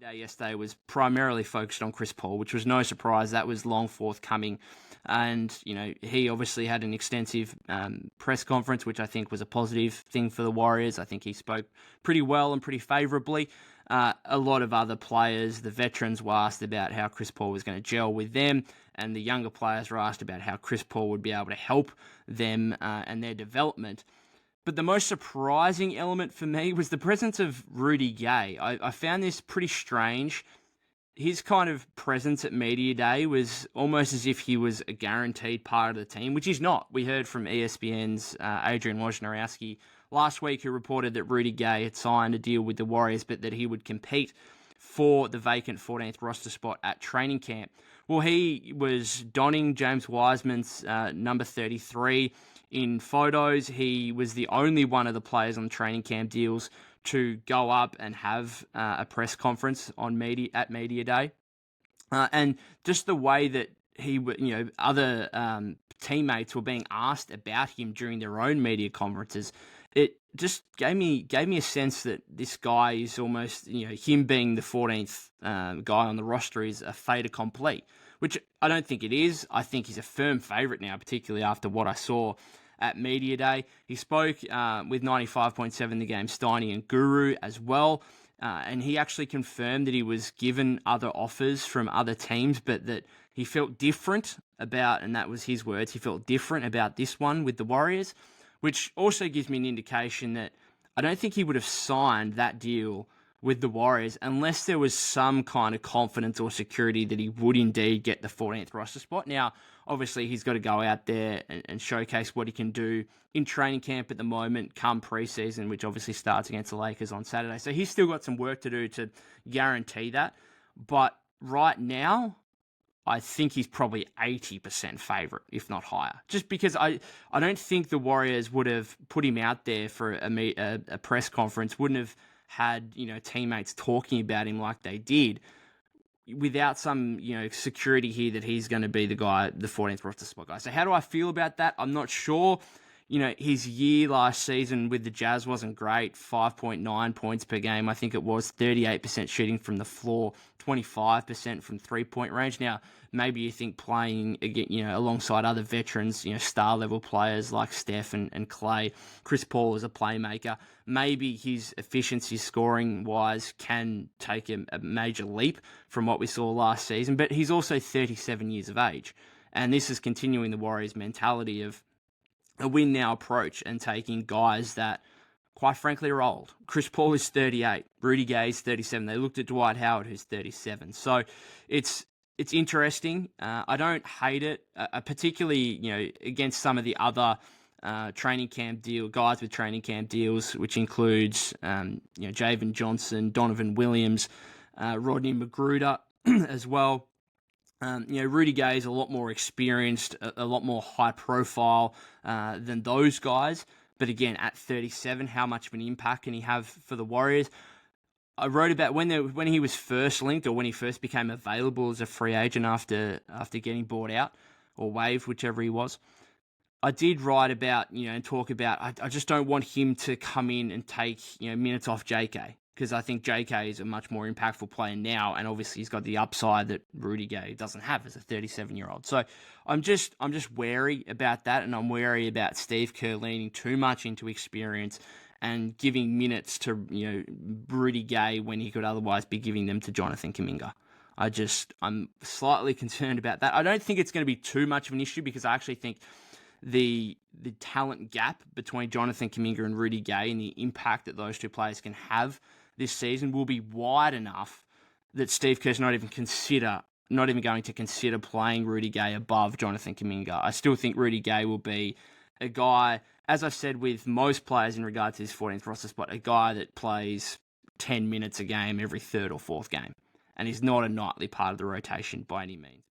Day yesterday was primarily focused on Chris Paul, which was no surprise. That was long forthcoming. And, he obviously had an extensive press conference, which I think was a positive thing for the Warriors. I think he spoke pretty well and pretty favourably. A lot of other players, the veterans, were asked about how Chris Paul was going to gel with them, and the younger players were asked about how Chris Paul would be able to help them and their development. But the most surprising element for me was the presence of Rudy Gay. I found this pretty strange. His kind of presence at Media Day was almost as if he was a guaranteed part of the team, which he's not. We heard from ESPN's Adrian Wojnarowski last week, who reported that Rudy Gay had signed a deal with the Warriors, but that he would compete for the vacant 14th roster spot at training camp. Well, he was donning James Wiseman's number 33 in photos. He was the only one of the players on the training camp deals to go up and have a press conference at Media Day. And just the way that other teammates were being asked about him during their own media conferences, it just gave me a sense that this guy is almost, him being the 14th guy on the roster is a fait accompli, which I don't think it is. I think he's a firm favourite now, particularly after what I saw at Media Day. He spoke with 95.7 The Game, Steiny and Guru as well. And he actually confirmed that he was given other offers from other teams, but that he felt different about, and that was his words, he felt different about this one with the Warriors, which also gives me an indication that I don't think he would have signed that deal with the Warriors unless there was some kind of confidence or security that he would indeed get the 14th roster spot. Now, obviously, he's got to go out there and showcase what he can do in training camp at the moment, come preseason, which obviously starts against the Lakers on Saturday. So he's still got some work to do to guarantee that. But right now, I think he's probably 80% favourite, if not higher. Just because I don't think the Warriors would have put him out there for a press conference, wouldn't have had teammates talking about him like they did, without some security here that he's going to be the guy, the 14th roster spot guy. So how do I feel about that? I'm not sure. His year last season with the Jazz wasn't great. 5.9 points per game, I think it was. 38% shooting from the floor, 25% from three-point range. Now, maybe you think playing again, alongside other veterans, star-level players like Steph and Clay, Chris Paul as a playmaker, maybe his efficiency scoring-wise can take a major leap from what we saw last season. But he's also 37 years of age. And this is continuing the Warriors' mentality of a win-now approach and taking guys that, quite frankly, are old. Chris Paul is 38. Rudy Gay is 37. They looked at Dwight Howard, who's 37. So it's interesting. I don't hate it, particularly against some of the other training camp guys with training camp deals, which includes Javen Johnson, Donovan Williams, Rodney Magruder as well. Rudy Gay is a lot more experienced, a lot more high profile than those guys. But again, at 37, how much of an impact can he have for the Warriors? I wrote about when he was first linked, or when he first became available as a free agent after getting bought out or waived, whichever he was. I did write about, and talk about, I just don't want him to come in and take, minutes off JK. Because I think JK is a much more impactful player now, and obviously he's got the upside that Rudy Gay doesn't have as a 37-year-old. So I'm just wary about that, and I'm wary about Steve Kerr leaning too much into experience and giving minutes to Rudy Gay when he could otherwise be giving them to Jonathan Kuminga. I'm slightly concerned about that. I don't think it's going to be too much of an issue, because I actually think the talent gap between Jonathan Kuminga and Rudy Gay and the impact that those two players can have this season will be wide enough that Steve Kerr's not even going to consider playing Rudy Gay above Jonathan Kuminga. I still think Rudy Gay will be a guy, as I've said with most players in regard to his 14th roster spot, a guy that plays 10 minutes a game every third or fourth game, and is not a nightly part of the rotation by any means.